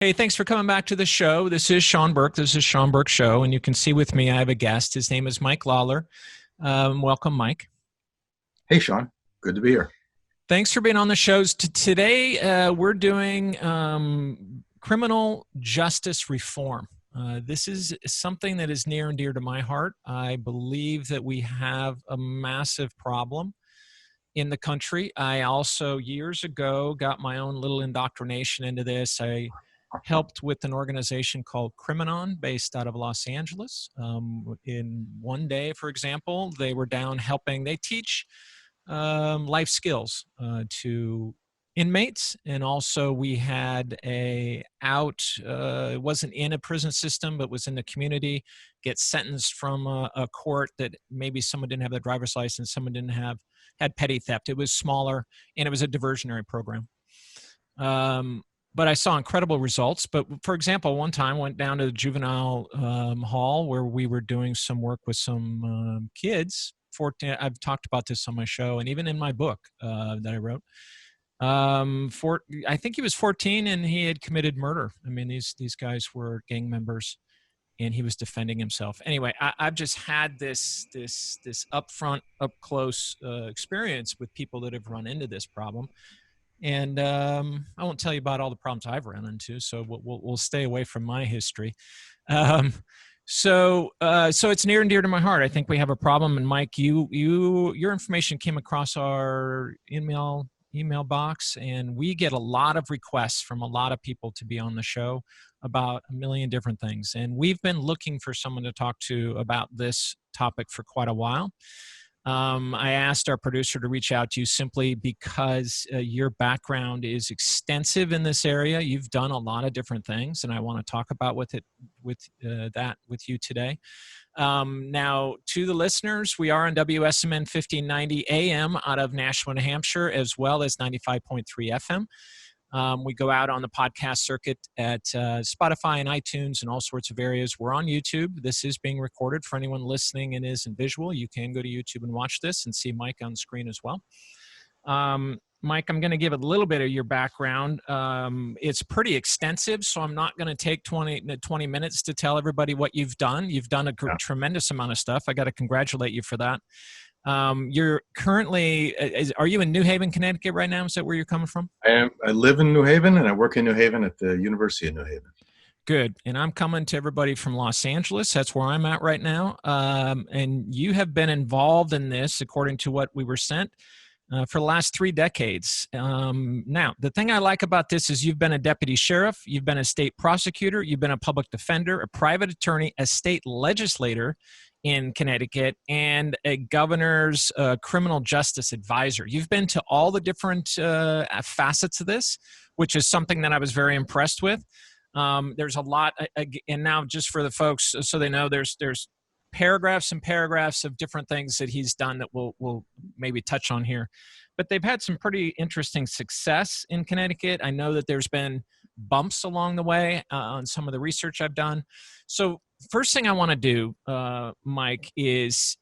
Hey, thanks for coming back to the show. This is Sean Burke. This is Sean Burke Show, and you can see with me I have a guest. His name is Mike Lawlor. Welcome, Mike. Hey, Sean. Good to be here. Thanks for being on the shows. Today, we're doing criminal justice reform. This is something that is near and dear to my heart. I believe that we have a massive problem in the country. I also, years ago, got my own little indoctrination into this. I helped with an organization called Criminon based out of Los Angeles. In one day, for example, they were down helping. They teach life skills to inmates, and also we had it wasn't in a prison system but was in the community, get sentenced from a court that maybe someone didn't have their driver's license, someone had petty theft. It was smaller, and it was a diversionary program. But I saw incredible results. But for example, one time I went down to the juvenile hall where we were doing some work with some kids. 14, I've talked about this on my show and even in my book that I wrote. I think he was 14 and he had committed murder. I mean, these guys were gang members, and he was defending himself. Anyway, I've just had this upfront, up close experience with people that have run into this problem. And I won't tell you about all the problems I've run into, so we'll stay away from my history. So it's near and dear to my heart. I think we have a problem. And Mike, your information came across our email box, and we get a lot of requests from a lot of people to be on the show about a million different things. And we've been looking for someone to talk to about this topic for quite a while. I asked our producer to reach out to you simply because your background is extensive in this area. You've done a lot of different things, and I want to talk about with you today. Now, to the listeners, we are on WSMN 1590 AM out of Nashua, New Hampshire, as well as 95.3 FM. We go out on the podcast circuit at Spotify and iTunes and all sorts of areas. We're on YouTube. This is being recorded for anyone listening and isn't visual. You can go to YouTube and watch this and see Mike on screen as well. Mike, I'm going to give a little bit of your background. It's pretty extensive, so I'm not going to take 20 minutes to tell everybody what you've done. You've done a tremendous amount of stuff. I got to congratulate you for that. You're currently, are you in New Haven, Connecticut right now? Is that where you're coming from? I am. I live in New Haven, and I work in New Haven at the University of New Haven. Good. And I'm coming to everybody from Los Angeles. That's where I'm at right now. And you have been involved in this, according to what we were sent, for the last 3 decades. Now, the thing I like about this is you've been a deputy sheriff, you've been a state prosecutor, you've been a public defender, a private attorney, a state legislator in Connecticut, and a governor's criminal justice advisor. You've been to all the different facets of this, which is something that I was very impressed with. There's a lot, and now just for the folks, so they know, there's paragraphs and paragraphs of different things that he's done that we'll maybe touch on here. But they've had some pretty interesting success in Connecticut. I know that there's been bumps along the way on some of the research I've done. So first thing I want to do, Mike, is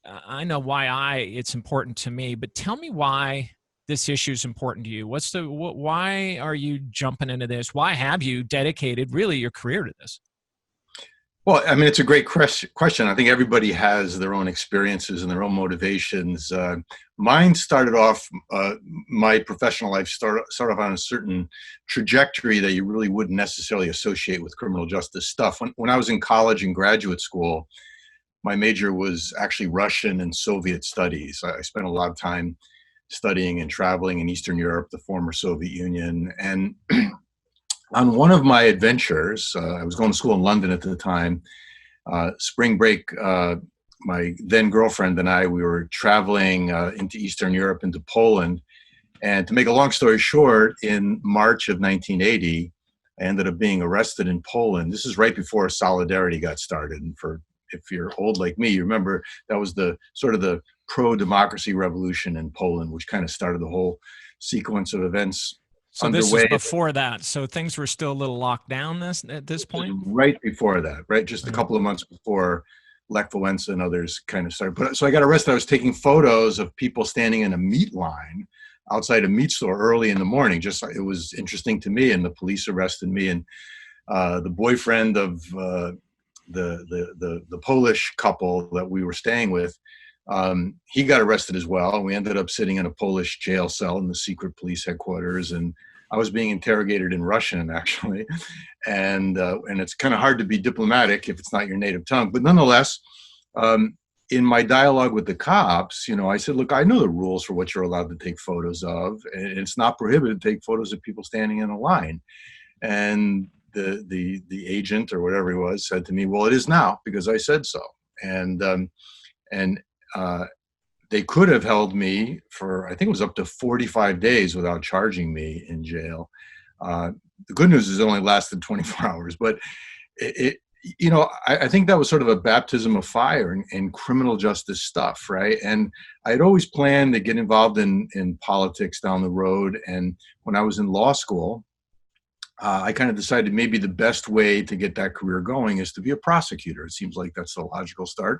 I know why it's important to me, but tell me why this issue is important to you. Why are you jumping into this? Why have you dedicated really your career to this? Well, I mean, it's a great question. I think everybody has their own experiences and their own motivations. Mine started off, my professional life started off on a certain trajectory that you really wouldn't necessarily associate with criminal justice stuff. When I was in college and graduate school, my major was actually Russian and Soviet studies. I spent a lot of time studying and traveling in Eastern Europe, the former Soviet Union. And on one of my adventures, I was going to school in London at the time, spring break, my then girlfriend and I, we were traveling into Eastern Europe, into Poland. And to make a long story short, in March of 1980, I ended up being arrested in Poland. This is right before Solidarity got started. And if you're old like me, you remember that was the sort of the pro-democracy revolution in Poland, which kind of started the whole sequence of events. So this was before that. So things were still a little locked down at this point? Right before that, right? Just a couple of months before Lech Walesa and others kind of started. So I got arrested. I was taking photos of people standing in a meat line outside a meat store early in the morning. Just it was interesting to me, and the police arrested me. And the boyfriend of the Polish couple that we were staying with, he got arrested as well. And we ended up sitting in a Polish jail cell in the secret police headquarters. And I was being interrogated in Russian, actually. And it's kind of hard to be diplomatic if it's not your native tongue. But nonetheless, in my dialogue with the cops, I said, look, I know the rules for what you're allowed to take photos of. And it's not prohibited to take photos of people standing in a line. And the agent or whatever he was said to me, well, it is now because I said so. And they could have held me for, I think it was up to 45 days without charging me in jail. The good news is it only lasted 24 hours, but I think that was sort of a baptism of fire in criminal justice stuff, right? And I had always planned to get involved in politics down the road. And when I was in law school, I kind of decided maybe the best way to get that career going is to be a prosecutor. It seems like that's the logical start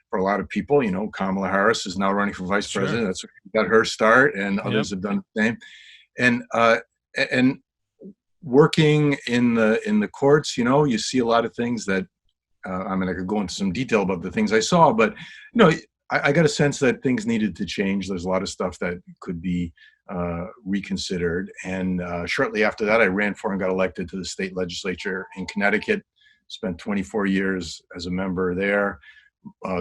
for a lot of people. Kamala Harris is now running for vice president. That's got her start, and others have done the same. And working in the courts, you see a lot of things that I could go into some detail about the things I saw, but I got a sense that things needed to change. There's a lot of stuff that could be reconsidered. And shortly after that, I ran for and got elected to the state legislature in Connecticut. Spent 24 years as a member there,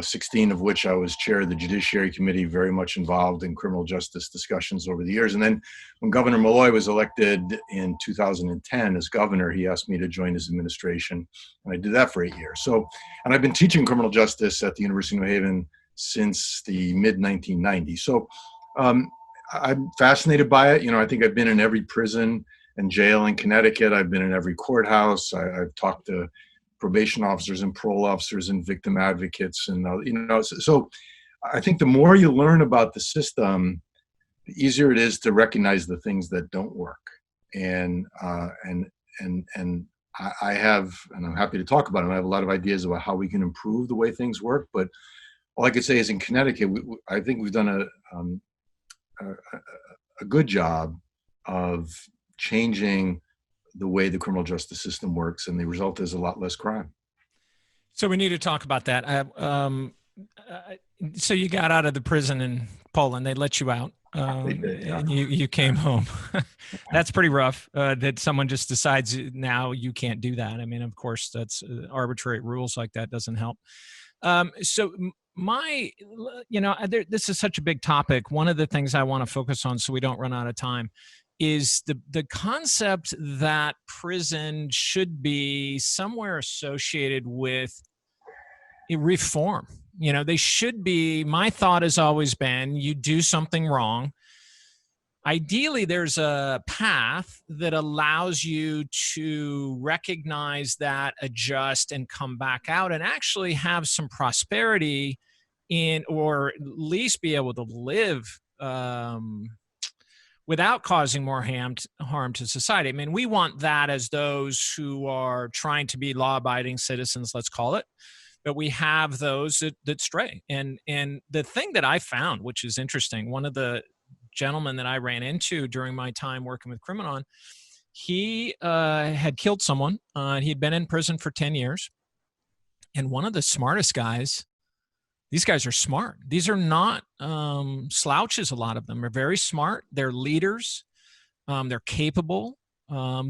16 of which I was chair of the Judiciary Committee, very much involved in criminal justice discussions over the years. And then when Governor Malloy was elected in 2010 as governor, he asked me to join his administration, and I did that for 8 years. And I've been teaching criminal justice at the University of New Haven since the mid-1990s. So I'm fascinated by it. I think I've been in every prison and jail in Connecticut. I've been in every courthouse. I've talked to probation officers and parole officers and victim advocates. And, so I think the more you learn about the system, the easier it is to recognize the things that don't work. And I have, and I'm happy to talk about it, I have a lot of ideas about how we can improve the way things work. But all I could say is in Connecticut, I think we've done a good job of changing the way the criminal justice system works, and the result is a lot less crime. So we need to talk about that. So you got out of the prison in Poland; they let you out, They did, yeah. and you came home. That's pretty rough. That someone just decides now you can't do that. Of course, that's arbitrary rules like that doesn't help. So this is such a big topic. One of the things I want to focus on so we don't run out of time is the concept that prison should be somewhere associated with a reform. They should be, my thought has always been, you do something wrong. Ideally, there's a path that allows you to recognize that, adjust, and come back out and actually have some prosperity or at least be able to live without causing more harm to society. We want that as those who are trying to be law-abiding citizens, let's call it. But we have those that stray. And the thing that I found, which is interesting, one of the gentlemen that I ran into during my time working with Criminon, he had killed someone. He'd been in prison for 10 years. And one of the smartest guys, these guys are smart. These are not slouches. A lot of them are very smart. They're leaders. They're capable.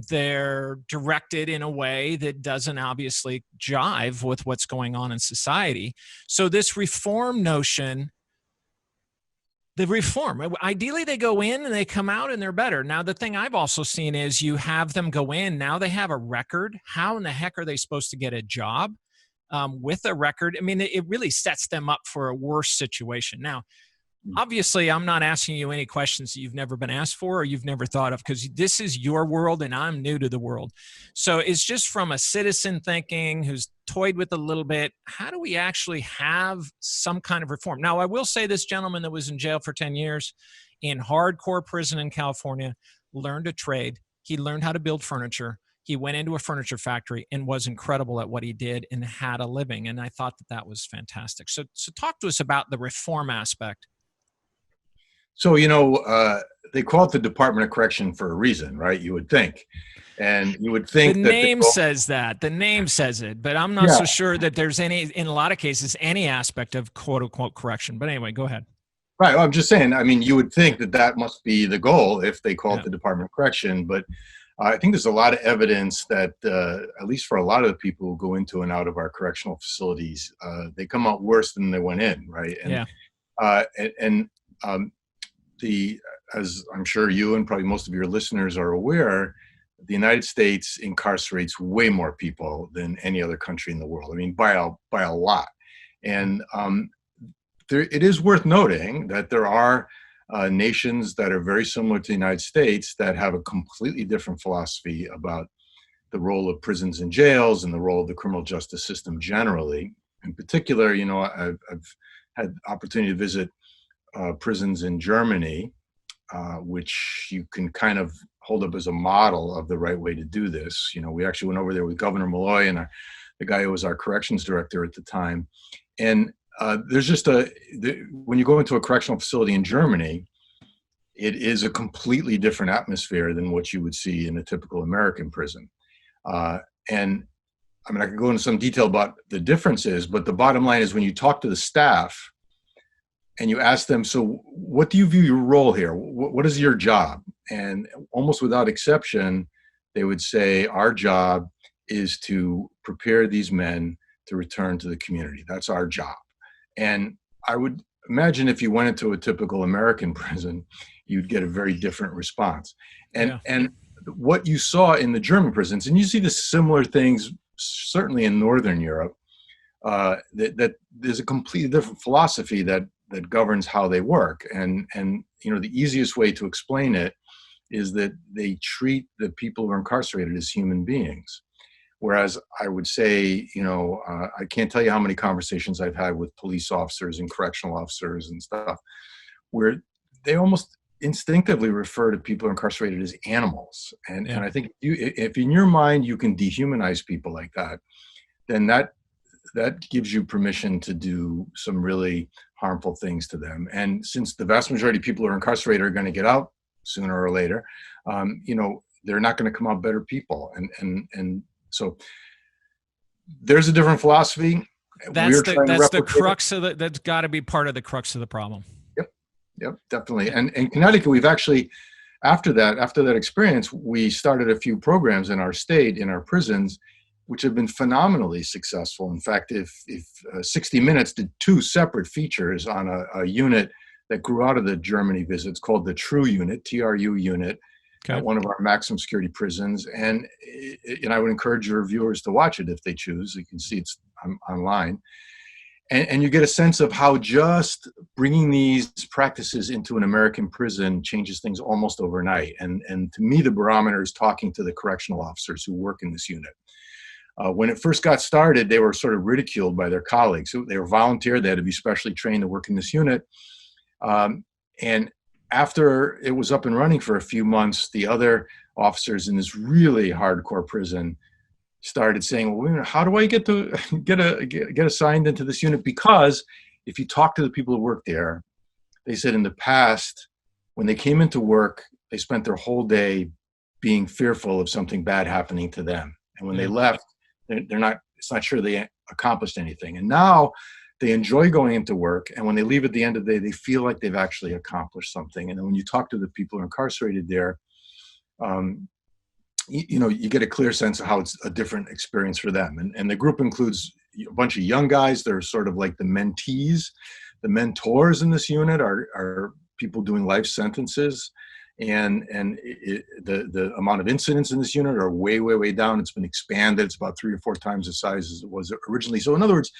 They're directed in a way that doesn't obviously jive with what's going on in society. So this reform notion, ideally they go in and they come out and they're better. Now, the thing I've also seen is you have them go in. Now they have a record. How in the heck are they supposed to get a job? With a record? It really sets them up for a worse situation. Now, obviously, I'm not asking you any questions that you've never been asked for or you've never thought of, because this is your world and I'm new to the world. So it's just from a citizen thinking who's toyed with a little bit, how do we actually have some kind of reform? Now, I will say this gentleman that was in jail for 10 years in hardcore prison in California learned a trade. He learned how to build furniture. He went into a furniture factory and was incredible at what he did and had a living. And I thought that was fantastic. So talk to us about the reform aspect. So, they call it the Department of Correction for a reason, right? You would think. And you would The think that they name go, says that. The name says it, but I'm not yeah, so sure that there's any, in a lot of cases, any aspect of quote unquote correction. But anyway, go ahead. right. Well, I'm just saying, I mean, you would think that that must be the goal if they call it Yeah. the Department of Correction. But I think there's a lot of evidence that, at least for a lot of the people who go into and out of our correctional facilities, they come out worse than they went in, right? Yeah. And um, the as I'm sure you and probably most of your listeners are aware, the United States incarcerates way more people than any other country in the world. I mean, by a lot. And it is worth noting that there are nations that are very similar to the United States that have a completely different philosophy about the role of prisons and jails and the role of the criminal justice system generally. In particular, I've had opportunity to visit prisons in Germany, which you can kind of hold up as a model of the right way to do this. We actually went over there with Governor Malloy and the guy who was our corrections director at the time. And there's just when you go into a correctional facility in Germany, it is a completely different atmosphere than what you would see in a typical American prison. And I mean, I could go into some detail about the differences, but the bottom line is when you talk to the staff and you ask them, so what do you view your role here? What is your job? And almost without exception, they would say, our job is to prepare these men to return to the community. That's our job. And I would imagine if you went into a typical American prison, you'd get a very different response. And what you saw in the German prisons, and you see the similar things certainly in Northern Europe, that there's a completely different philosophy that governs how they work. And the easiest way to explain it is that they treat the people who are incarcerated as human beings. Whereas I would say, I can't tell you how many conversations I've had with police officers and correctional officers and stuff, where they almost instinctively refer to people who are incarcerated as animals. And I think if in your mind you can dehumanize people like that, then that gives you permission to do some really harmful things to them. And since the vast majority of people who are incarcerated are going to get out sooner or later, they're not going to come out better people. And so there's a different philosophy. That's the crux of that's got to be part of the crux of the problem. Yep, definitely. And in Connecticut, we've actually, after that experience, we started a few programs in our state, in our prisons, which have been phenomenally successful. In fact, if 60 Minutes did 2 separate features on a unit that grew out of the Germany visits called the Tru unit, TRU unit, at one of our maximum security prisons. And I would encourage your viewers to watch it if they choose. You can see it's online. And you get a sense of how just bringing these practices into an American prison changes things almost overnight. And to me, the barometer is talking to the correctional officers who work in this unit. When it first got started, they were sort of ridiculed by their colleagues. They were volunteer. They had to be specially trained to work in this unit. And after it was up and running for a few months, the other officers in this really hardcore prison started saying, well, how do I get assigned into this unit? Because if you talk to the people who work there, they said in the past, when they came into work, they spent their whole day being fearful of something bad happening to them. And when they left, it's not sure they accomplished anything. And now they enjoy going into work. And when they leave at the end of the day, they feel like they've actually accomplished something. And then when you talk to the people who are incarcerated there, you get a clear sense of how it's a different experience for them. And the group includes a bunch of young guys. They're sort of like the mentees. The mentors in this unit are people doing life sentences. And the amount of incidents in this unit are way, way, way down. It's been expanded. It's about 3 or 4 times the size as it was originally. So in other words,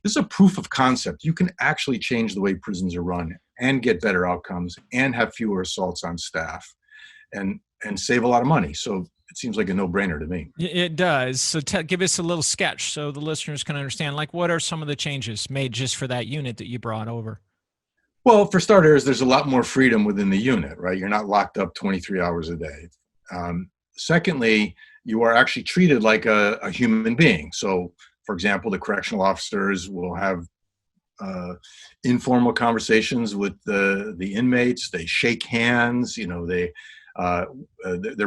this is a proof of concept. You can actually change the way prisons are run and get better outcomes and have fewer assaults on staff and save a lot of money. So it seems like a no-brainer to me. It does. So give us a little sketch so the listeners can understand, like, what are some of the changes made just for that unit that you brought over? Well, for starters, there's a lot more freedom within the unit, right? You're not locked up 23 hours a day. Secondly, you are actually treated like a human being. So, for example, the correctional officers will have informal conversations with the inmates. They shake hands. They're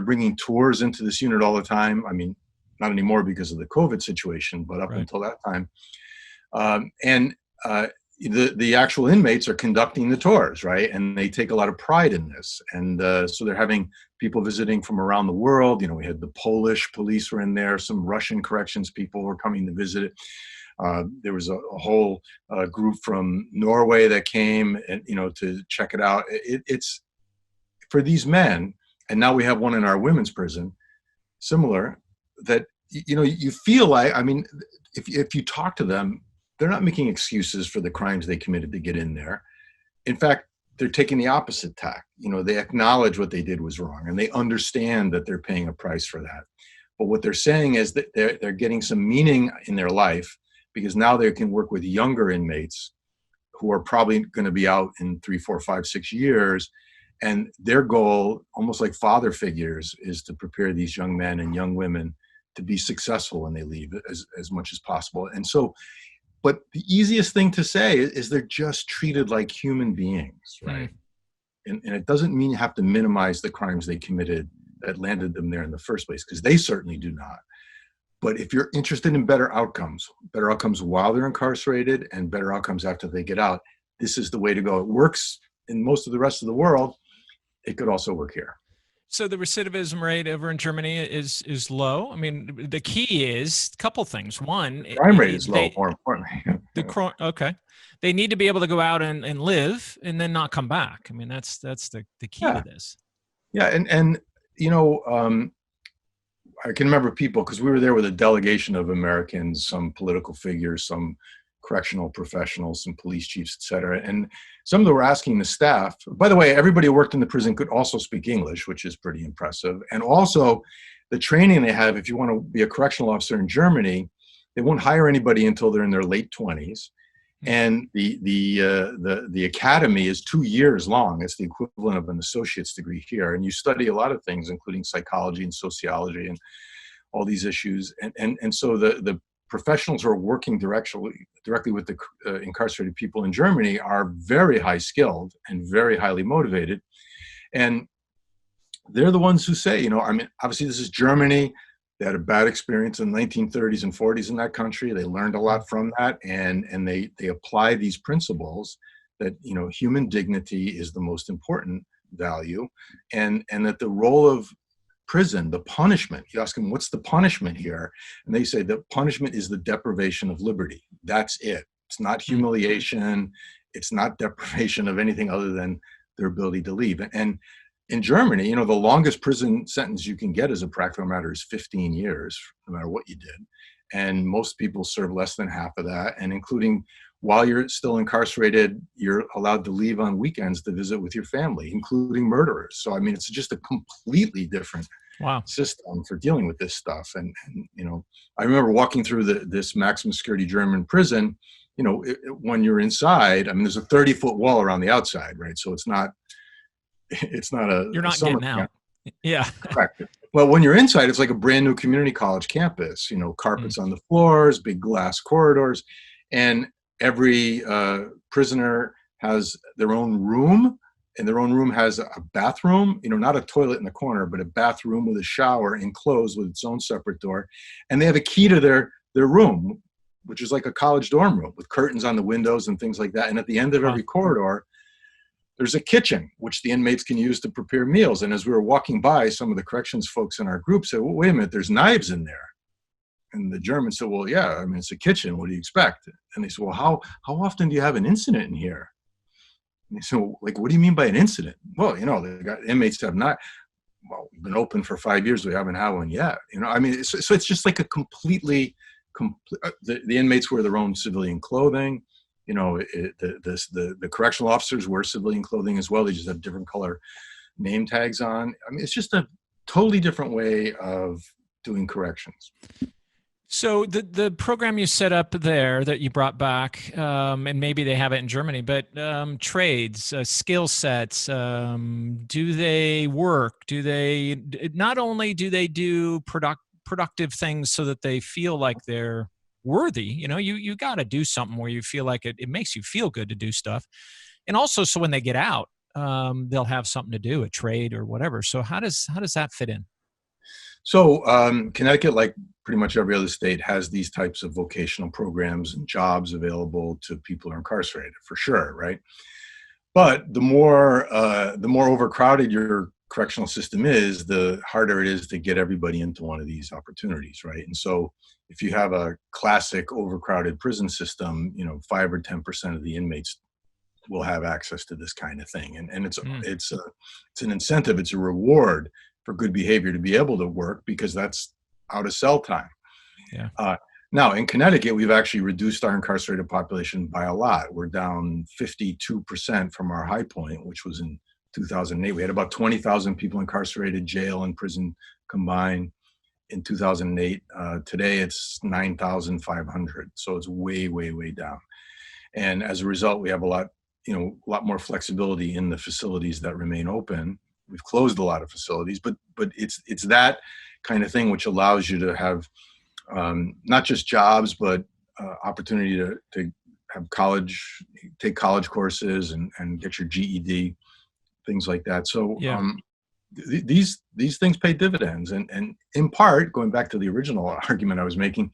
bringing tours into this unit all the time. I mean, not anymore because of the COVID situation, but up Right. until that time. The actual inmates are conducting the tours, right? And they take a lot of pride in this. And so they're having people visiting from around the world. We had the Polish police were in there. Some Russian corrections people were coming to visit it. There was a whole group from Norway that came and, to check it out. It's for these men. And now we have one in our women's prison, similar, that, you feel like, I mean, if you talk to them, they're not making excuses for the crimes they committed to get in there. In fact, they're taking the opposite tack. They acknowledge what they did was wrong, and they understand that they're paying a price for that. But what they're saying is that they're getting some meaning in their life, because now they can work with younger inmates who are probably going to be out in 3, 4, 5, 6 years. And their goal, almost like father figures, is to prepare these young men and young women to be successful when they leave as much as possible. And so, but the easiest thing to say is they're just treated like human beings, right? And it doesn't mean you have to minimize the crimes they committed that landed them there in the first place, because they certainly do not. But if you're interested in better outcomes while they're incarcerated and better outcomes after they get out, this is the way to go. It works in most of the rest of the world. It could also work here. So the recidivism rate over in Germany is low. I mean, the key is a couple things. One, crime rate is low, more importantly. Okay. They need to be able to go out and live and then not come back. I mean, that's the key to this. Yeah. And I can remember people, because we were there with a delegation of Americans, some political figures, some correctional professionals, some police chiefs, et cetera. And some of them were asking the staff, by the way, everybody who worked in the prison could also speak English, which is pretty impressive. And also the training they have, if you want to be a correctional officer in Germany, they won't hire anybody until they're in their late 20s. And the academy is 2 years long. It's the equivalent of an associate's degree here. And you study a lot of things, including psychology and sociology and all these issues. And so the professionals who are working directly with the incarcerated people in Germany are very high skilled and very highly motivated. And they're the ones who say, I mean, obviously this is Germany. They had a bad experience in the 1930s and 40s in that country. They learned a lot from that, and they apply these principles that, human dignity is the most important value, and that the role of prison, the punishment, you ask them, what's the punishment here? And they say the punishment is the deprivation of liberty. That's it. It's not humiliation. It's not deprivation of anything other than their ability to leave. And in Germany, the longest prison sentence you can get as a practical matter is 15 years, no matter what you did. And most people serve less than half of that. And including while you're still incarcerated, you're allowed to leave on weekends to visit with your family, including murderers. So, I mean, it's just a completely different system for dealing with this stuff. And I remember walking through this maximum security German prison, when you're inside, I mean, there's a 30-foot wall around the outside, right? So it's not a you're not getting out. Yeah. Correct. Well, when you're inside, it's like a brand new community college campus, carpets on the floors, big glass corridors, and every prisoner has their own room, and their own room has a bathroom, not a toilet in the corner, but a bathroom with a shower enclosed with its own separate door. And they have a key to their room, which is like a college dorm room with curtains on the windows and things like that. And at the end of every corridor, there's a kitchen, which the inmates can use to prepare meals. And as we were walking by, some of the corrections folks in our group said, well, wait a minute, there's knives in there. And the German said, well, yeah, I mean, it's a kitchen. What do you expect? And they said, well, how often do you have an incident in here? And they said, well, like, what do you mean by an incident? Well, they got inmates have not, well, we've been open for 5 years. We haven't had one yet. I mean, so it's just like a the inmates wear their own civilian clothing. The correctional officers wear civilian clothing as well. They just have different color name tags on. I mean, it's just a totally different way of doing corrections. So the program you set up there that you brought back, and maybe they have it in Germany, but trades, skill sets, do they work? Not only do they do productive things so that they feel like they're worthy. You got to do something where you feel like it makes you feel good to do stuff. And also, so when they get out, they'll have something to do, a trade or whatever. So how does that fit in? So Connecticut, like pretty much every other state, has these types of vocational programs and jobs available to people who are incarcerated, for sure, right? But the more overcrowded your correctional system is, the harder it is to get everybody into one of these opportunities, right? And so, if you have a classic overcrowded prison system, 5 or 10% of the inmates will have access to this kind of thing, and it's an incentive, it's a reward for good behavior to be able to work, because that's out of cell time. Yeah. Now, in Connecticut, we've actually reduced our incarcerated population by a lot. We're down 52% from our high point, which was in 2008. We had about 20,000 people incarcerated, jail and prison combined, in 2008. Today, it's 9,500. So it's way, way, way down. And as a result, we have a lot more flexibility in the facilities that remain open. We've closed a lot of facilities, but it's that kind of thing which allows you to have not just jobs, but opportunity to have take college courses and get your GED, things like that. So yeah. These things pay dividends, and in part, going back to the original argument I was making,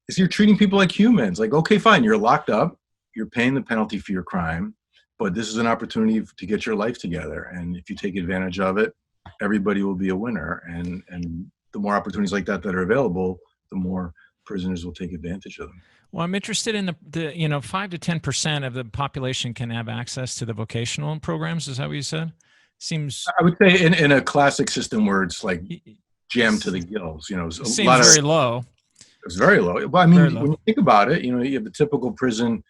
is you're treating people like humans. Like, okay, fine, you're locked up, you're paying the penalty for your crime, but this is an opportunity to get your life together. And if you take advantage of it, everybody will be a winner. And the more opportunities like that are available, the more prisoners will take advantage of them. Well, I'm interested in the 5 to 10% of the population can have access to the vocational programs. Is that what you said? Seems. I would say in a classic system where it's like jammed to the gills, seems very low. It's very low. But I mean, when you think about it, you have a typical prison,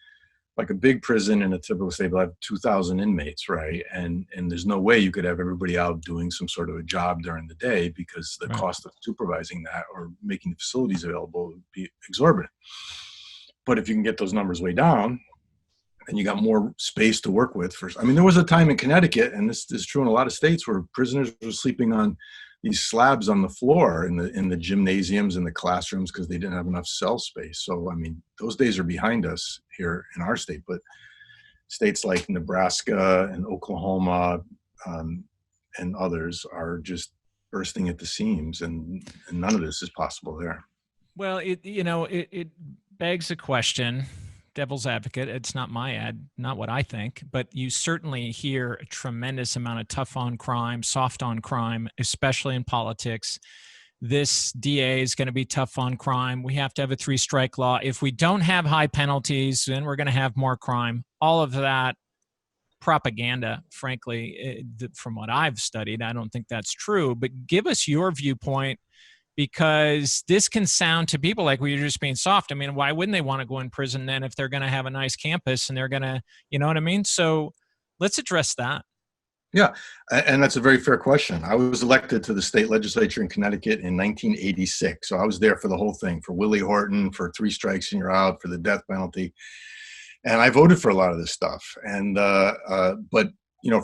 like a big prison in a typical state will have 2,000 inmates, right? And there's no way you could have everybody out doing some sort of a job during the day, because the cost of supervising that or making the facilities available would be exorbitant. But if you can get those numbers way down, and you got more space to work with. There was a time in Connecticut, and this is true in a lot of states, where prisoners were sleeping on these slabs on the floor in the gymnasiums and the classrooms because they didn't have enough cell space. So, those days are behind us here in our state, but states like Nebraska and Oklahoma and others are just bursting at the seams, and none of this is possible there. Well, it begs a question. Devil's advocate, it's not my ad, not what I think, but you certainly hear a tremendous amount of tough on crime, soft on crime, especially in politics. This DA is going to be tough on crime. We have to have a 3-strike law. If we don't have high penalties, then we're going to have more crime. All of that propaganda, frankly, from what I've studied, I don't think that's true. But give us your viewpoint, because this can sound to people like we're just being soft. Why wouldn't they want to go in prison then if they're going to have a nice campus and they're going to, you know what I mean? So let's address that. Yeah, and that's a very fair question. I was elected to the state legislature in Connecticut in 1986. So I was there for the whole thing, for Willie Horton, for 3 strikes and you're out, for the death penalty. And I voted for a lot of this stuff. And but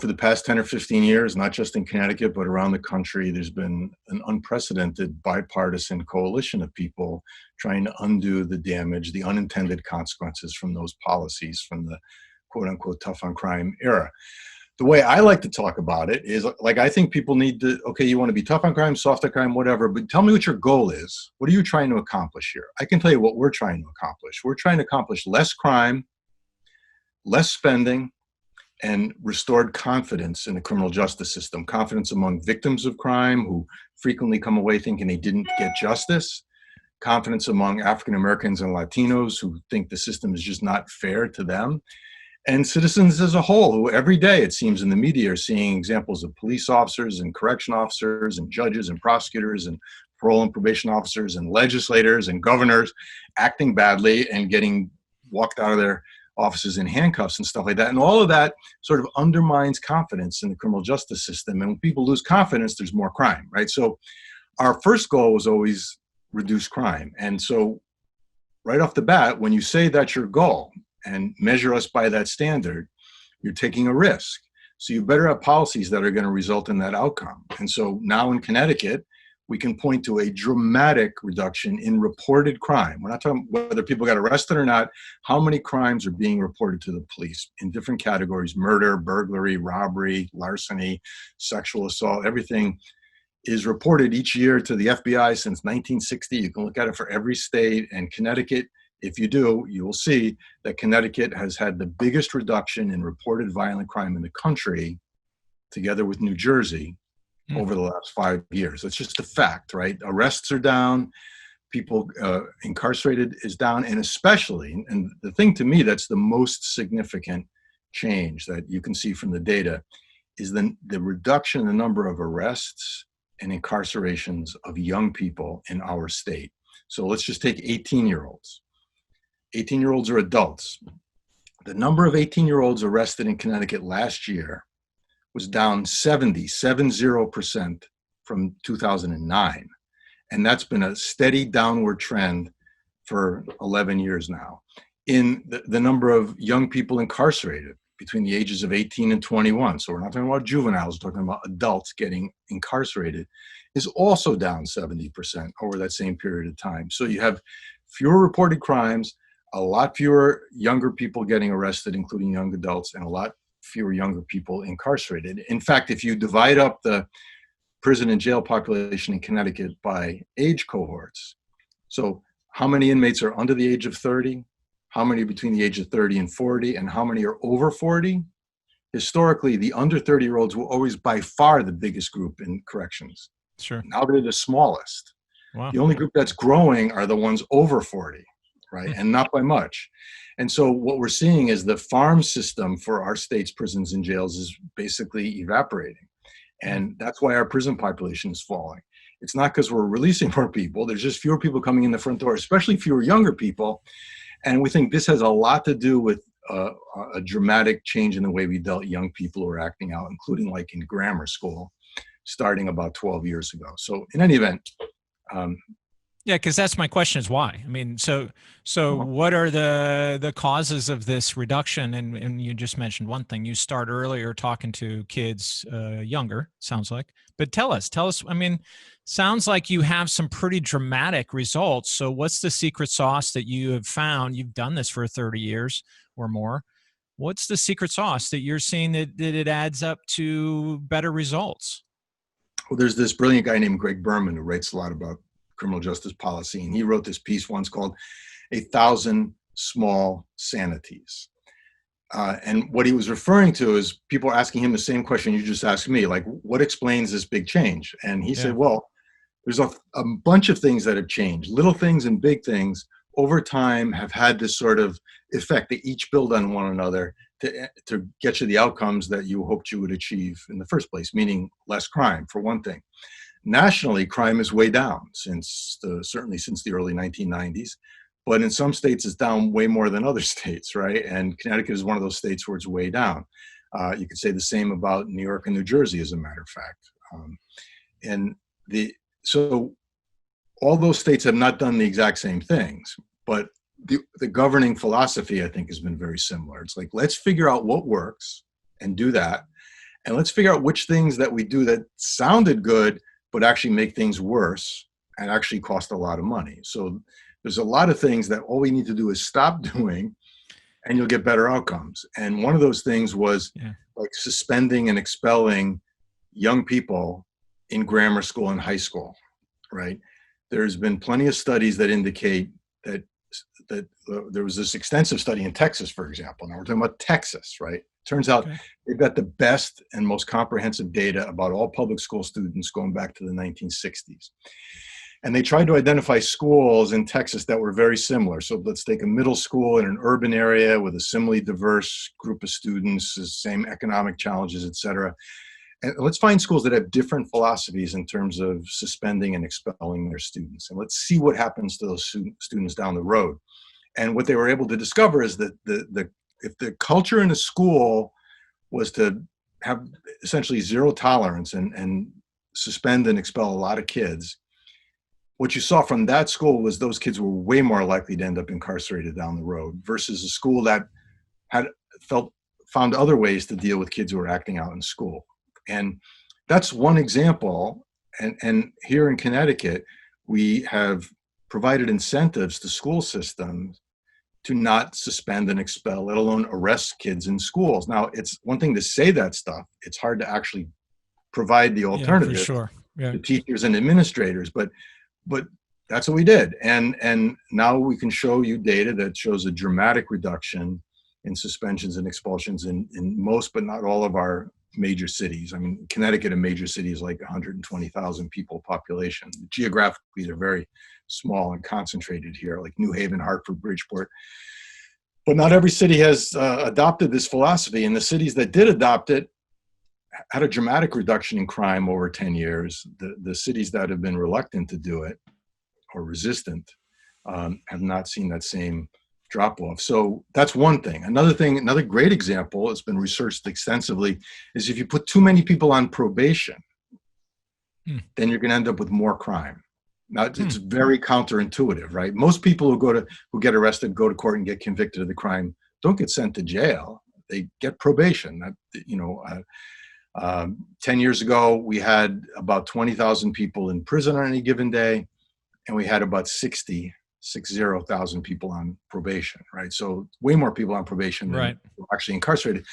for the past 10 or 15 years, not just in Connecticut, but around the country, there's been an unprecedented bipartisan coalition of people trying to undo the damage, the unintended consequences from those policies from the quote unquote tough on crime era. The way I like to talk about it is, like, I think people need to, okay, you want to be tough on crime, soft on crime, whatever, but tell me what your goal is. What are you trying to accomplish here? I can tell you what we're trying to accomplish. We're trying to accomplish less crime, less spending, and restored confidence in the criminal justice system, confidence among victims of crime who frequently come away thinking they didn't get justice, confidence among African Americans and Latinos who think the system is just not fair to them, and citizens as a whole who every day, it seems in the media, are seeing examples of police officers and correction officers and judges and prosecutors and parole and probation officers and legislators and governors acting badly and getting walked out of their offices in handcuffs and stuff like that. And all of that sort of undermines confidence in the criminal justice system. And when people lose confidence, there's more crime, right? So our first goal was always reduce crime. And so right off the bat, when you say that's your goal and measure us by that standard, you're taking a risk. So you better have policies that are going to result in that outcome. And so now in Connecticut, we can point to a dramatic reduction in reported crime. We're not talking whether people got arrested or not. How many crimes are being reported to the police in different categories: murder, burglary, robbery, larceny, sexual assault. Everything is reported each year to the FBI since 1960. You can look at it for every state. And Connecticut, if you do, you will see that Connecticut has had the biggest reduction in reported violent crime in the country, together with New Jersey, over the last 5 years. That's just a fact, right? Arrests are down, people incarcerated is down, and especially, and the thing to me that's the most significant change that you can see from the data is the reduction in the number of arrests and incarcerations of young people in our state. So let's just take 18-year-olds. 18-year-olds are adults. The number of 18-year-olds arrested in Connecticut last year was down 70% from 2009. And that's been a steady downward trend for 11 years now. In the number of young people incarcerated between the ages of 18 and 21, so we're not talking about juveniles, we're talking about adults getting incarcerated, is also down 70% over that same period of time. So you have fewer reported crimes, a lot fewer younger people getting arrested, including young adults, and a lot fewer younger people incarcerated. In fact, if you divide up the prison and jail population in Connecticut by age cohorts, so how many inmates are under the age of 30, how many between the age of 30 and 40, and how many are over 40, historically, the under 30-year-olds were always by far the biggest group in corrections. Sure. Now they're the smallest. Wow. The only group that's growing are the ones over 40, right? And not by much. And so what we're seeing is the farm system for our state's prisons and jails is basically evaporating. And that's why our prison population is falling. It's not because we're releasing more people. There's just fewer people coming in the front door, especially fewer younger people. And we think this has a lot to do with a dramatic change in the way we dealt young people who are acting out, including like in grammar school, starting about 12 years ago. So in any event, yeah, because that's my question is why. I mean, so what are the causes of this reduction? And you just mentioned one thing. You start earlier talking to kids younger, sounds like. But tell us. I mean, sounds like you have some pretty dramatic results. So what's the secret sauce that you have found? You've done this for 30 years or more. What's the secret sauce that you're seeing that it adds up to better results? Well, there's this brilliant guy named Greg Berman who writes a lot about criminal justice policy. And he wrote this piece once called 1,000 Small Sanities. And what he was referring to is people are asking him the same question you just asked me, like, what explains this big change? And he said, well, there's a bunch of things that have changed. Little things and big things over time have had this sort of effect. They each build on one another to get you the outcomes that you hoped you would achieve in the first place, meaning less crime, for one thing. Nationally, crime is way down certainly since the early 1990s, but in some states it's down way more than other states, right? And Connecticut is one of those states where it's way down. You could say the same about New York and New Jersey, as a matter of fact. So all those states have not done the exact same things, but the governing philosophy, I think, has been very similar. It's like, let's figure out what works and do that, and let's figure out which things that we do that sounded good but actually make things worse and actually cost a lot of money. So there's a lot of things that all we need to do is stop doing and you'll get better outcomes. And one of those things was like suspending and expelling young people in grammar school and high school, right? There's been plenty of studies that indicate that there was this extensive study in Texas, for example. Now we're talking about Texas, right? Turns out they've got the best and most comprehensive data about all public school students going back to the 1960s. And they tried to identify schools in Texas that were very similar. So let's take a middle school in an urban area with a similarly diverse group of students, the same economic challenges, et cetera. And let's find schools that have different philosophies in terms of suspending and expelling their students. And let's see what happens to those students down the road. And what they were able to discover is that if the culture in a school was to have essentially zero tolerance and suspend and expel a lot of kids, what you saw from that school was those kids were way more likely to end up incarcerated down the road versus a school that had found other ways to deal with kids who were acting out in school. And that's one example. And here in Connecticut, we have provided incentives to school systems to not suspend and expel, let alone arrest kids in schools. Now, it's one thing to say that stuff. It's hard to actually provide the Yeah, for alternative sure. Yeah. to teachers and administrators, but that's what we did. And now we can show you data that shows a dramatic reduction in suspensions and expulsions in most, but not all of our major cities. I mean, Connecticut, a major city, is like 120,000 people population. Geographically, they're very small and concentrated here, like New Haven, Hartford, Bridgeport. But not every city has adopted this philosophy. And the cities that did adopt it had a dramatic reduction in crime over 10 years. The cities that have been reluctant to do it or resistant have not seen that same drop off. So that's one thing. Another great example that's been researched extensively is if you put too many people on probation, then you're going to end up with more crime. Now, it's very counterintuitive, right? Most people who get arrested, go to court and get convicted of the crime don't get sent to jail. They get probation. 10 years ago, we had about 20,000 people in prison on any given day, and we had about 60,000 people on probation, right? So way more people on probation than actually incarcerated.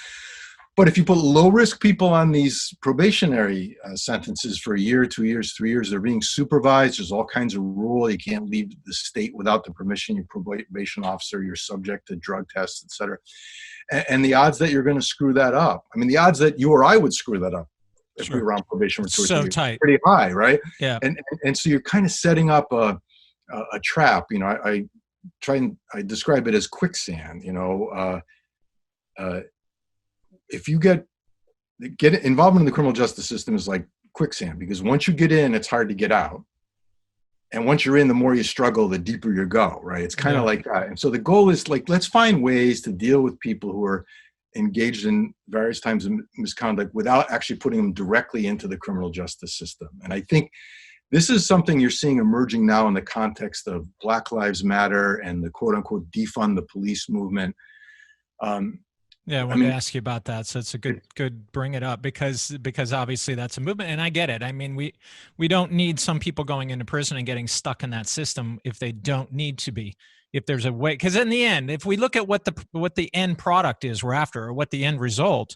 But if you put low-risk people on these probationary sentences for a year, 2 years, 3 years, they're being supervised. There's all kinds of rules. You can't leave the state without the permission of your probation officer. You're subject to drug tests, et cetera. And the odds that you're going to screw that up, I mean, the odds that you or I would screw that up if we were on probation for 2 or 3 years, tight, pretty high, right? Yeah. And so you're kind of setting up a trap. You know, I describe it as quicksand. You know, if you get involvement in the criminal justice system is like quicksand, because once you get in, it's hard to get out. And once you're in, the more you struggle, the deeper you go, right? It's kind of like that. And so the goal is like, let's find ways to deal with people who are engaged in various times of misconduct without actually putting them directly into the criminal justice system. And I think this is something you're seeing emerging now in the context of Black Lives Matter and the quote unquote defund the police movement. Yeah, I wanted to ask you about that. So it's a good bring it up because obviously that's a movement, and I get it. I mean, we don't need some people going into prison and getting stuck in that system if they don't need to be. If there's a way, because in the end, if we look at what the end product is we're after, or what the end result,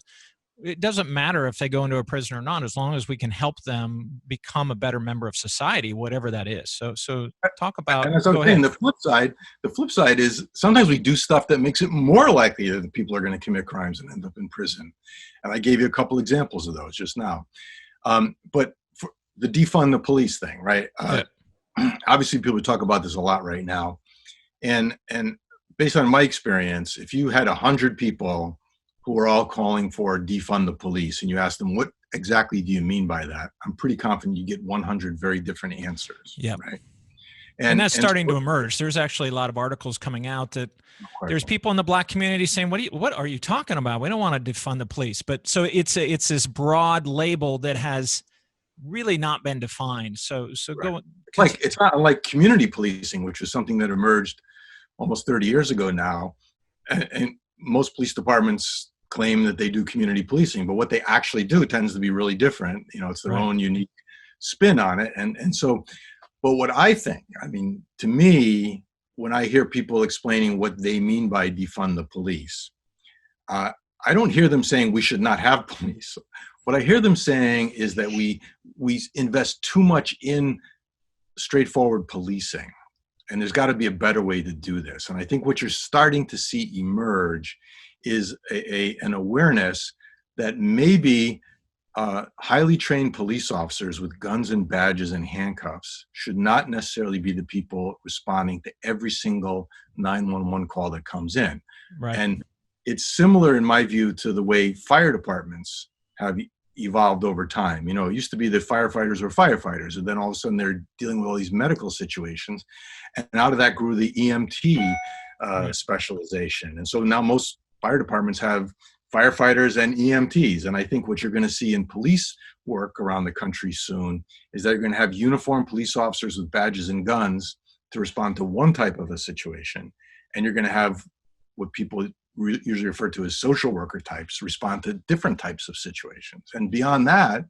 it doesn't matter if they go into a prison or not, as long as we can help them become a better member of society, whatever that is. So talk about. And that's what I'm saying. The flip side is sometimes we do stuff that makes it more likely that people are going to commit crimes and end up in prison. And I gave you a couple examples of those just now. But for the defund the police thing, right? Obviously, people talk about this a lot right now. And based on my experience, if you had 100 people who are all calling for defund the police, and you ask them, what exactly do you mean by that? I'm pretty confident you get 100 very different answers. Yeah. Right. And that's starting to emerge. There's actually a lot of articles coming out that there's people in the Black community saying, what are you talking about? We don't want to defund the police. But so it's this broad label that has really not been defined. So go. It's not like community policing, which is something that emerged almost 30 years ago now. And most police departments claim that they do community policing, but what they actually do tends to be really different. You know, it's their own unique spin on it. And so, but what I think, I mean, to me, when I hear people explaining what they mean by defund the police, I don't hear them saying we should not have police. What I hear them saying is that we invest too much in straightforward policing, and there's got to be a better way to do this. And I think what you're starting to see emerge is an awareness that maybe highly trained police officers with guns and badges and handcuffs should not necessarily be the people responding to every single 911 call that comes in. Right. And it's similar, in my view, to the way fire departments have evolved over time. You know, it used to be that firefighters were firefighters, and then all of a sudden they're dealing with all these medical situations. And out of that grew the EMT specialization. And so now most fire departments have firefighters and EMTs. And I think what you're going to see in police work around the country soon is that you're going to have uniformed police officers with badges and guns to respond to one type of a situation. And you're going to have what people usually refer to as social worker types respond to different types of situations. And beyond that,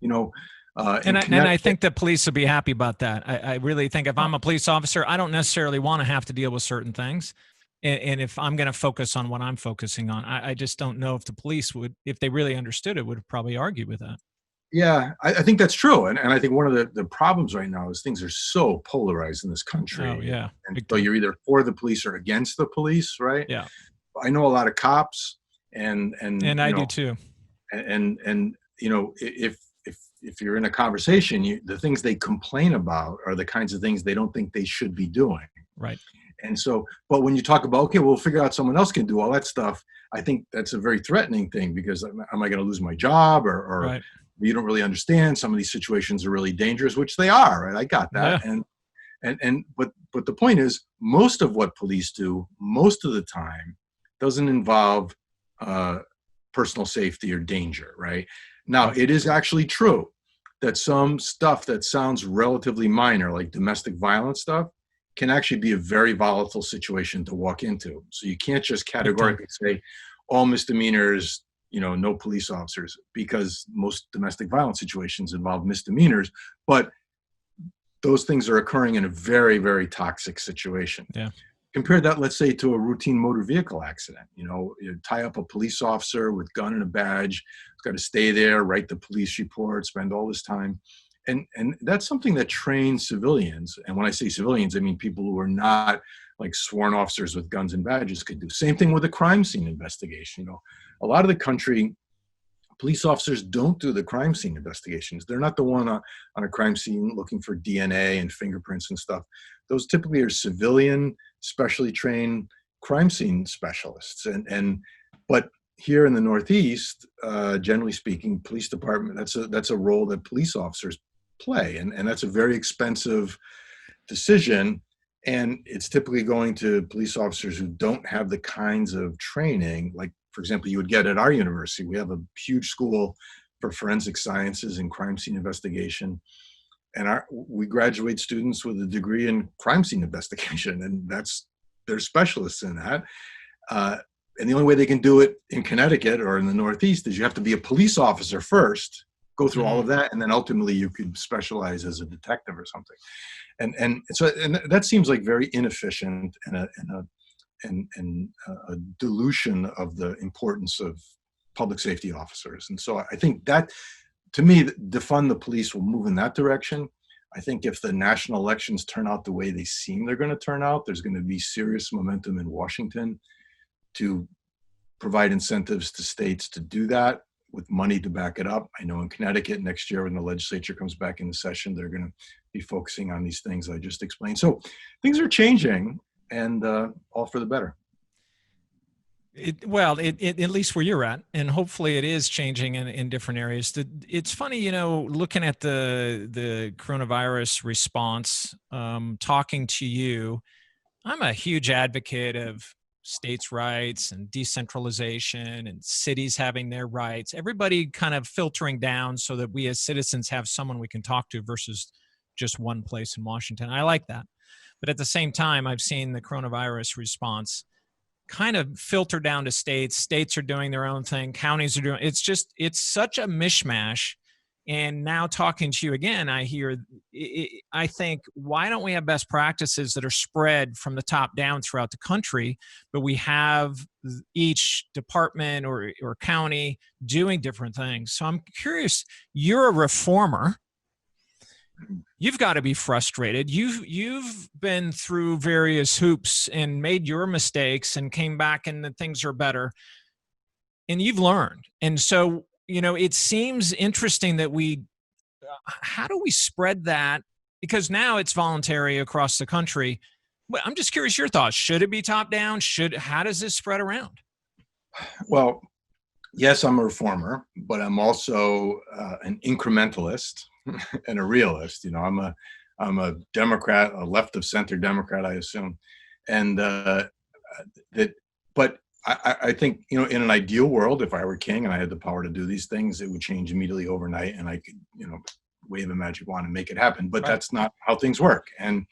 you know, In And I Connecticut, think the police would be happy about that. I really think if I'm a police officer, I don't necessarily want to have to deal with certain things. And if I'm going to focus on what I'm focusing on, I just don't know if the police would, if they really understood it, would probably argue with that. yeah, I think that's true. And I think one of the problems right now is things are so polarized in this Oh country. yeah, And big so time. you're either for the police or against the police, right? Yeah, I know a lot of cops and and I do too. and if you're in a conversation, the things they complain about are the kinds of things they don't think they should be doing. Right. And so, but when you talk about, okay, we'll figure out someone else can do all that stuff, I think that's a very threatening thing, because am I going to lose my job, or Right. you don't really understand some of these situations are really dangerous, which they are, right? I got that. Yeah. But the point is, most of what police do most of the time doesn't involve personal safety or danger, right? Now, Right. it is actually true that some stuff that sounds relatively minor, like domestic violence stuff, can actually be a very volatile situation to walk into. So you can't just Big time. categorically say all misdemeanors, no police officers, because most domestic violence situations involve misdemeanors, but those things are occurring in a very, very toxic situation. Yeah. Compare that, let's say, to a routine motor vehicle accident. You tie up a police officer with gun and a badge. He's got to stay there, write the police report, spend all this time. And that's something that trains civilians. And when I say civilians, I mean people who are not like sworn officers with guns and badges could do. Same thing with a crime scene investigation. A lot of the country, police officers don't do the crime scene investigations. They're not the one on a crime scene looking for DNA and fingerprints and stuff. Those typically are civilian, specially trained crime scene specialists. But here in the Northeast, generally speaking, police department, that's a role that police officers play. And that's a very expensive decision. And it's typically going to police officers who don't have the kinds of training, like, for example, you would get at our university. We have a huge school for forensic sciences and crime scene investigation. And we graduate students with a degree in crime scene investigation, and they're specialists in that. And the only way they can do it in Connecticut or in the Northeast is you have to be a police officer first, go through all of that, and then ultimately you could specialize as a detective or something. And that seems like very inefficient and a dilution of the importance of public safety officers. And so I think that, to me, defund the police will move in that direction. I think if the national elections turn out the way they seem they're going to turn out, there's going to be serious momentum in Washington to provide incentives to states to do that with money to back it up. I know in Connecticut next year, when the legislature comes back into session, they're going to be focusing on these things I just explained. So things are changing, and all for the better. At least where you're at, and hopefully it is changing in different areas. It's funny, looking at the coronavirus response, talking to you, I'm a huge advocate of states' rights and decentralization and cities having their rights, everybody kind of filtering down so that we as citizens have someone we can talk to versus just one place in Washington. I like that. But at the same time, I've seen the coronavirus response kind of filter down to states. States are doing their own thing. Counties are doing, it's such a mishmash. And now talking to you again, I think, why don't we have best practices that are spread from the top down throughout the country, but we have each department or county doing different things. So I'm curious, you're a reformer. You've got to be frustrated. You've been through various hoops and made your mistakes and came back and the things are better. And you've learned. And so, it seems interesting that how do we spread that? Because now it's voluntary across the country. But I'm just curious your thoughts. Should it be top down? How does this spread around? Well, yes, I'm a reformer, but I'm also an incrementalist and a realist. I'm a Democrat, a left of center Democrat, I assume. And but I think, in an ideal world, if I were king and I had the power to do these things, it would change immediately overnight, and I could, wave a magic wand and make it happen. But That's not how things work. And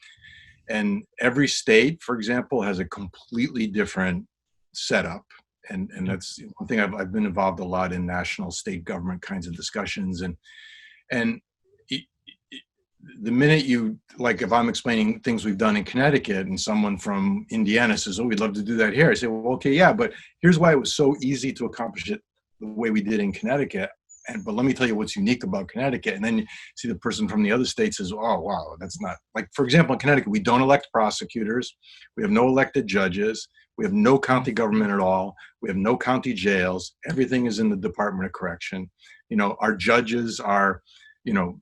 every state, for example, has a completely different setup. And that's one thing I've been involved a lot in national state government kinds of discussions. And the minute you, like, if I'm explaining things we've done in Connecticut and someone from Indiana says, oh, we'd love to do that here. I say, well, okay, yeah, but here's why it was so easy to accomplish it the way we did in Connecticut. But let me tell you what's unique about Connecticut. And then you see the person from the other state says, oh, wow, that's not, like, for example, in Connecticut, we don't elect prosecutors. We have no elected judges. We have no county government at all. We have no county jails. Everything is in the Department of Correction. You know, our judges are, you know,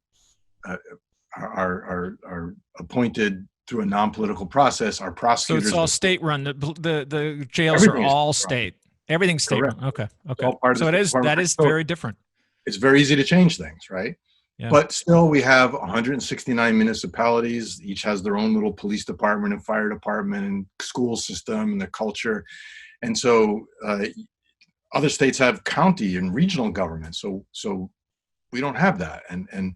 are appointed through a non-political process. Our prosecutors. So it's all state run. The jails are Everything is all state run. state. Everything's state Correct. run. Okay. It's all Okay. part of So the it is, Department that of is Correction. very different. It's very easy to change things, right? Yeah. But still, we have 169 municipalities. Each has their own little police department and fire department and school system and the culture. And so other states have county and regional government. So we don't have that. And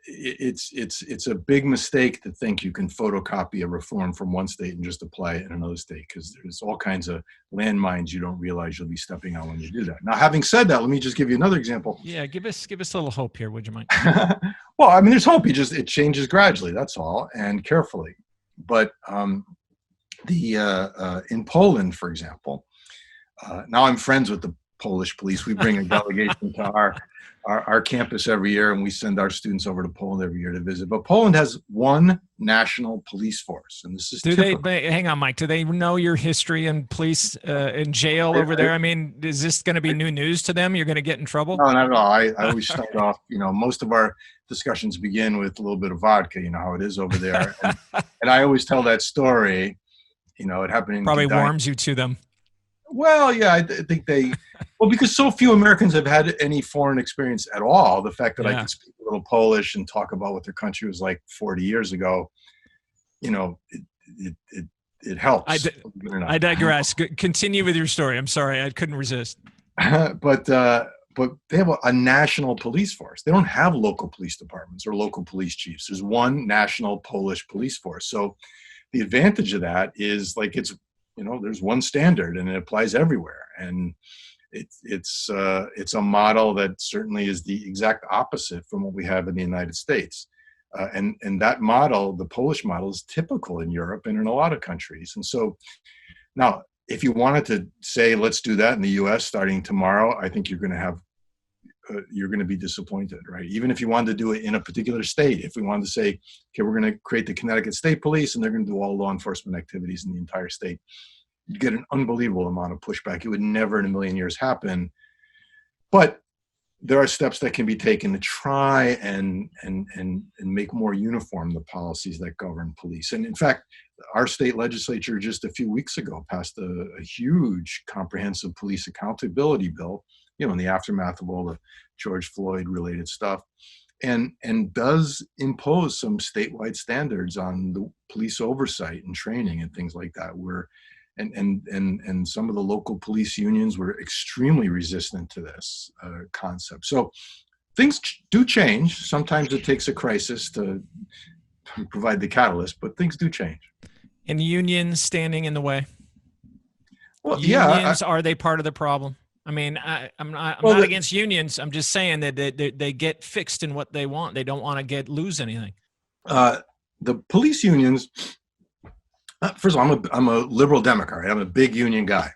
it's a big mistake to think you can photocopy a reform from one state and just apply it in another state, because there's all kinds of landmines you don't realize you'll be stepping on when you do that. Now, having said that, let me just give you another example. Yeah, give us a little hope here, would you mind? Well, I mean, there's hope. It changes gradually. That's all, and carefully. But in Poland, for example, now I'm friends with the Polish police. We bring a delegation to our campus every year, and we send our students over to Poland every year to visit. But Poland has one national police force, and this is hang on, Mike, do they know your history and police in jail over there? I mean, is this going to be new news to them? You're going to get in trouble? No, not at all. I always start off, you know, most of our discussions begin with a little bit of vodka, you know how it is over there. And I always tell that story, you know, it happened in probably Gdańsk. warms you to them. Well, yeah, I think well, because so few Americans have had any foreign experience at all. The fact that I can speak a little Polish and talk about what their country was like 40 years ago, you know, it helps. I digress. Continue with your story. I'm sorry, I couldn't resist. But they have a national police force. They don't have local police departments or local police chiefs. There's one national Polish police force. So the advantage of that is, like, it's, you know, there's one standard and it applies everywhere. And it's a model that certainly is the exact opposite from what we have in the United States. And that model, the Polish model, is typical in Europe and in a lot of countries. And so now, if you wanted to say, let's do that in the US starting tomorrow, I think you're going to be disappointed, right? Even if you wanted to do it in a particular state, if we wanted to say, okay, we're going to create the Connecticut State Police and they're going to do all law enforcement activities in the entire state, you'd get an unbelievable amount of pushback. It would never in a million years happen. But there are steps that can be taken to try and make more uniform the policies that govern police. And in fact, our state legislature just a few weeks ago passed a huge comprehensive police accountability bill, you know, in the aftermath of all the George Floyd related stuff, and does impose some statewide standards on the police oversight and training and things like that, where and some of the local police unions were extremely resistant to this concept. So things do change. Sometimes it takes a crisis to provide the catalyst, but things do change. And unions standing in the way? Well, unions, are they part of the problem? I mean, I'm not against unions. I'm just saying that they get fixed in what they want. They don't want to lose anything. The police unions, first of all, I'm a liberal Democrat. Right? I'm a big union guy.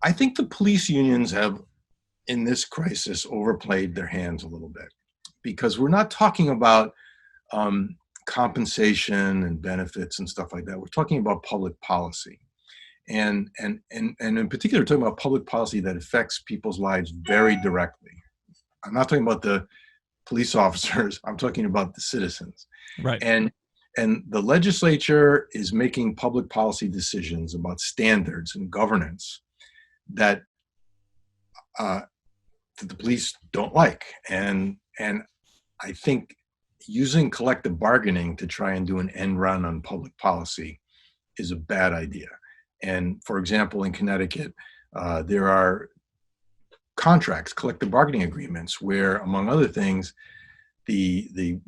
I think the police unions have, in this crisis, overplayed their hands a little bit, because we're not talking about compensation and benefits and stuff like that. We're talking about public policy. And in particular, talking about public policy that affects people's lives very directly. I'm not talking about the police officers. I'm talking about the citizens. Right. And the legislature is making public policy decisions about standards and governance that the police don't like. And I think using collective bargaining to try and do an end run on public policy is a bad idea. And for example, in Connecticut, there are contracts, collective bargaining agreements, where, among other things, the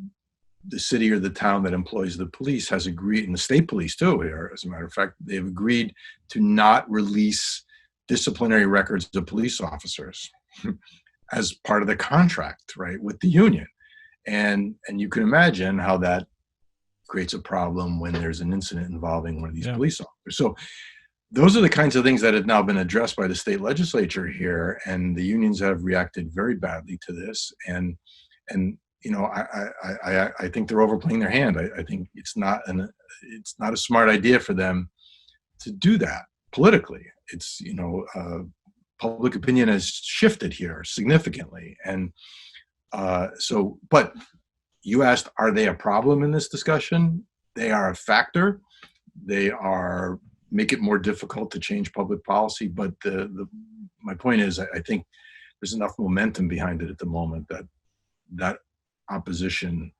city or the town that employs the police has agreed, and the state police too here, as a matter of fact, they've agreed to not release disciplinary records of police officers as part of the contract, right, with the union. And you can imagine how that creates a problem when there's an incident involving one of these police officers. So those are the kinds of things that have now been addressed by the state legislature here, and the unions have reacted very badly to this. And I think they're overplaying their hand. I think it's not a smart idea for them to do that politically. It's public opinion has shifted here significantly, and but you asked, are they a problem in this discussion? They are a factor. They make it more difficult to change public policy. But my point is, I think there's enough momentum behind it at the moment that opposition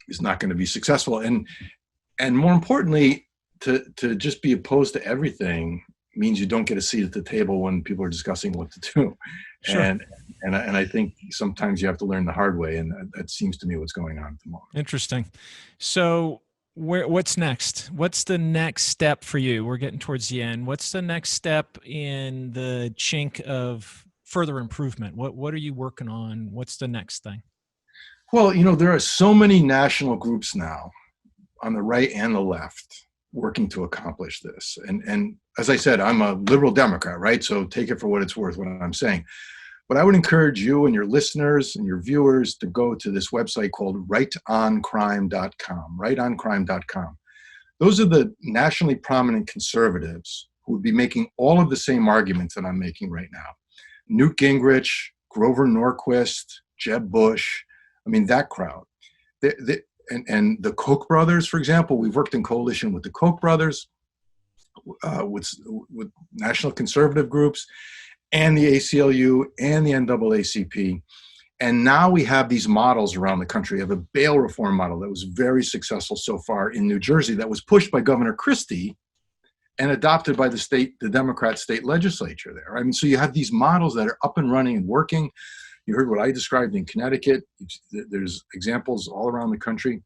is not going to be successful. And more importantly, to just be opposed to everything means you don't get a seat at the table when people are discussing what to do. Sure. And I think sometimes you have to learn the hard way, and that seems to me what's going on at the moment. Interesting. So what's next? What's the next step for you? We're getting towards the end. What's the next step in the chink of further improvement? What are you working on? What's the next thing? Well, there are so many national groups now on the right and the left working to accomplish this. And as I said, I'm a liberal Democrat, right? So take it for what it's worth, what I'm saying. But I would encourage you and your listeners and your viewers to go to this website called rightoncrime.com, rightoncrime.com. Those are the nationally prominent conservatives who would be making all of the same arguments that I'm making right now. Newt Gingrich, Grover Norquist, Jeb Bush, that crowd. And the Koch brothers, for example, we've worked in coalition with the Koch brothers, with national conservative groups, and the ACLU and the NAACP. And now we have these models around the country. We have a bail reform model that was very successful so far in New Jersey that was pushed by Governor Christie and adopted by the Democrat state legislature there. So you have these models that are up and running and working. You heard what I described in Connecticut. There's examples all around the country.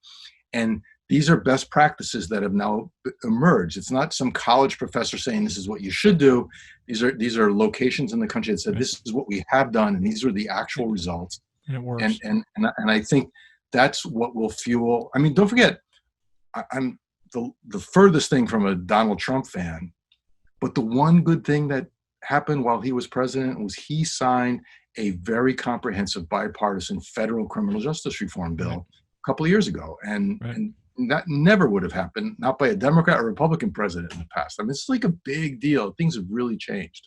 And these are best practices that have now emerged. It's not some college professor saying this is what you should do. These are locations in the country that said this is what we have done, and these are the actual results. And it works. And I think that's what will fuel. Don't forget, I'm the furthest thing from a Donald Trump fan, but the one good thing that happened while he was president was he signed a very comprehensive bipartisan federal criminal justice reform bill a couple of years ago. And that never would have happened, not by a Democrat or Republican president in the past. It's like a big deal. Things have really changed.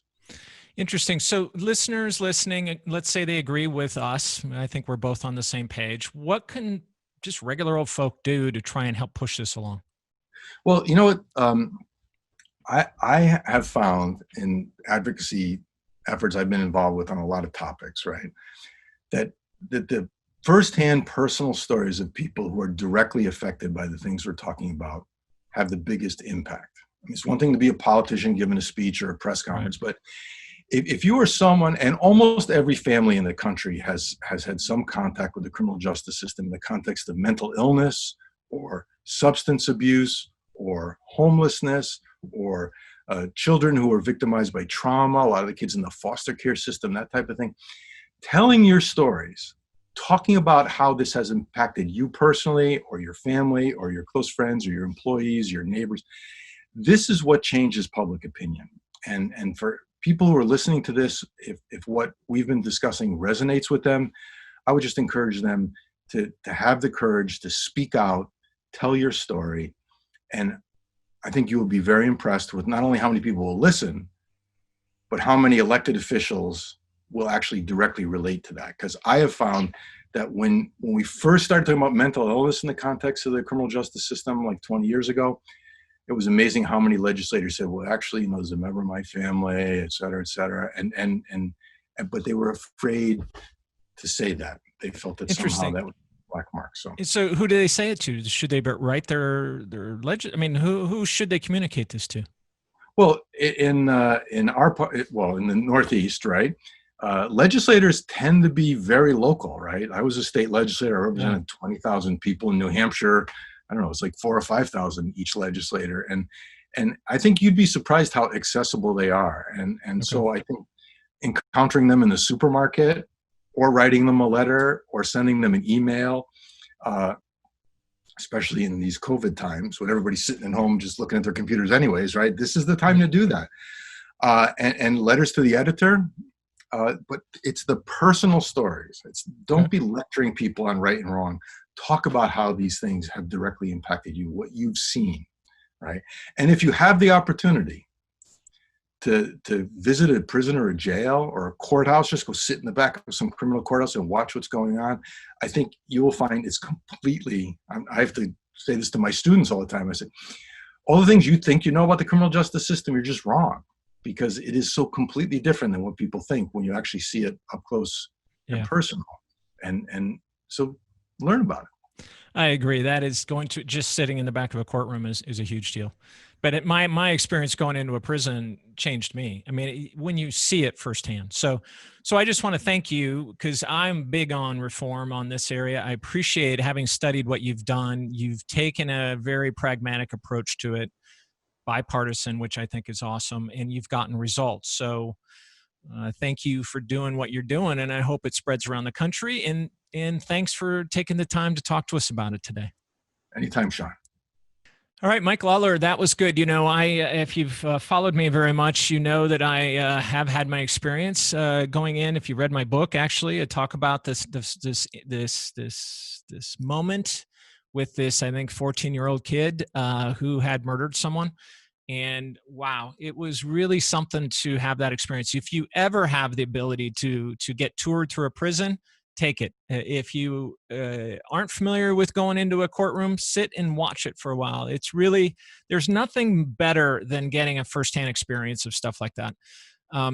Interesting. So listeners listening, let's say they agree with us. I think we're both on the same page. What can just regular old folk do to try and help push this along? Well, you know what? I have found in advocacy efforts I've been involved with on a lot of topics, right, that the firsthand personal stories of people who are directly affected by the things we're talking about have the biggest impact. It's one thing to be a politician giving a speech or a press conference, but if you are someone, and almost every family in the country has had some contact with the criminal justice system in the context of mental illness or substance abuse or homelessness or children who are victimized by trauma, a lot of the kids in the foster care system, that type of thing, telling your stories, talking about how this has impacted you personally or your family or your close friends or your employees, your neighbors. This is what changes public opinion. And for people who are listening to this, if what we've been discussing resonates with them, I would just encourage them to have the courage to speak out, tell your story. And I think you will be very impressed with not only how many people will listen, but how many elected officials will actually directly relate to that. Because I have found that when we first started talking about mental illness in the context of the criminal justice system, like 20 years ago, it was amazing how many legislators said, well, actually, there's a member of my family, et cetera, et cetera. But they were afraid to say that. They felt that somehow that was a black mark. So who do they say it to? Should they write their who should they communicate this to? Well, in the Northeast, right? Legislators tend to be very local, right? I was a state legislator. I represented 20,000 people in New Hampshire. I don't know, it's like 4,000 or 5,000 each legislator. And I think you'd be surprised how accessible they are. So I think encountering them in the supermarket or writing them a letter or sending them an email, especially in these COVID times when everybody's sitting at home just looking at their computers anyways, right? This is the time to do that. And letters to the editor, but it's the personal stories. Don't be lecturing people on right and wrong. Talk about how these things have directly impacted you, what you've seen, right? And if you have the opportunity to visit a prison or a jail or a courthouse, just go sit in the back of some criminal courthouse and watch what's going on. I think you will find it's completely, I have to say this to my students all the time. I say, all the things you think you know about the criminal justice system, you're just wrong, because it is so completely different than what people think when you actually see it up close and personal. And so learn about it. I agree. That is going to, just sitting in the back of a courtroom is a huge deal. But my experience going into a prison changed me. I mean, when you see it firsthand. So I just want to thank you, because I'm big on reform on this area. I appreciate having studied what you've done. You've taken a very pragmatic approach to it, bipartisan, which I think is awesome, and you've gotten results. So thank you for doing what you're doing, and I hope it spreads around the country. And thanks for taking the time to talk to us about it today. Anytime, Sean. All right, Mike Lawlor, that was good. You know, if you've followed me very much, you know that I have had my experience going in. If you read my book, actually, I talk about this moment with this, I think, 14-year-old kid who had murdered someone. And wow, it was really something to have that experience. If you ever have the ability to get toured through a prison, take it. If you aren't familiar with going into a courtroom, sit and watch it for a while. It's really, there's nothing better than getting a firsthand experience of stuff like that.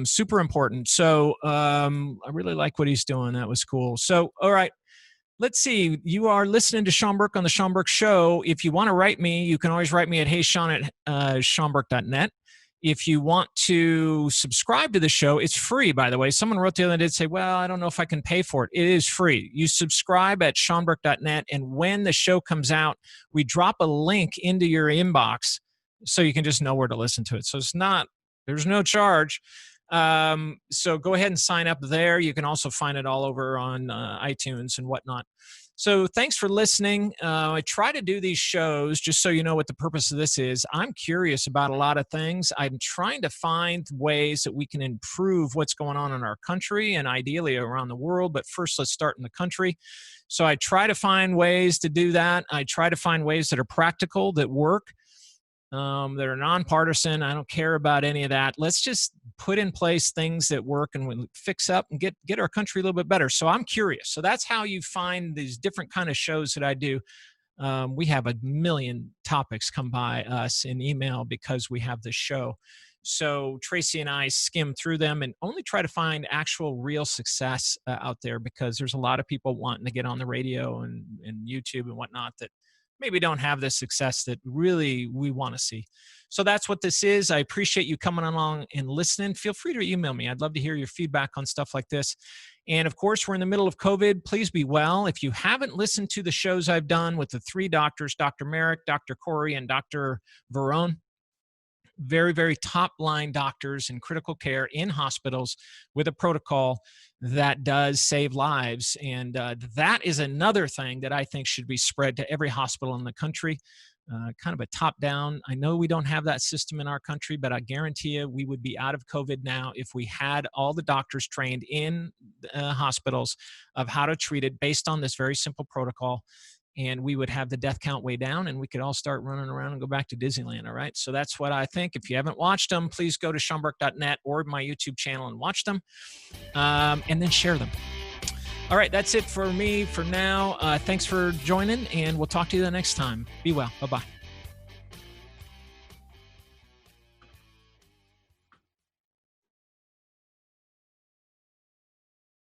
Super important. So I really like what he's doing. That was cool. So, all right. Let's see. You are listening to Sean Burke on the Sean Burke Show. If you want to write me, you can always write me at heysean@seanburke.net. If you want to subscribe to the show, it's free, by the way. Someone wrote the other day to say, well, I don't know if I can pay for it. It is free. You subscribe at seanburke.net, and when the show comes out, we drop a link into your inbox so you can just know where to listen to it. So there's no charge. So go ahead and sign up there. You can also find it all over on iTunes and whatnot. So thanks for listening. I try to do these shows just so you know what the purpose of this is. I'm curious about a lot of things. I'm trying to find ways that we can improve what's going on in our country and ideally around the world. But first, let's start in the country. So I try to find ways to do that. I try to find ways that are practical, that work, that are nonpartisan. I don't care about any of that. Let's just put in place things that work and we fix up and get our country a little bit better. So I'm curious. So that's how you find these different kind of shows that I do. We have a million topics come by us in email because we have this show. So Tracy and I skim through them and only try to find actual real success out there, because there's a lot of people wanting to get on the radio and YouTube and whatnot that maybe don't have the success that really we want to see. So that's what this is. I appreciate you coming along and listening. Feel free to email me. I'd love to hear your feedback on stuff like this. And of course, we're in the middle of COVID. Please be well. If you haven't listened to the shows I've done with the three doctors, Dr. Merrick, Dr. Corey, and Dr. Verone, very, very top line doctors in critical care in hospitals with a protocol that does save lives. And that is another thing that I think should be spread to every hospital in the country. Kind of a top down. I know we don't have that system in our country, but I guarantee you we would be out of COVID now if we had all the doctors trained in hospitals of how to treat it based on this very simple protocol. And we would have the death count way down and we could all start running around and go back to Disneyland. All right. So that's what I think. If you haven't watched them, please go to seanburke.net or my YouTube channel and watch them, and then share them. All right. That's it for me for now. Thanks for joining, and we'll talk to you the next time. Be well. Bye-bye.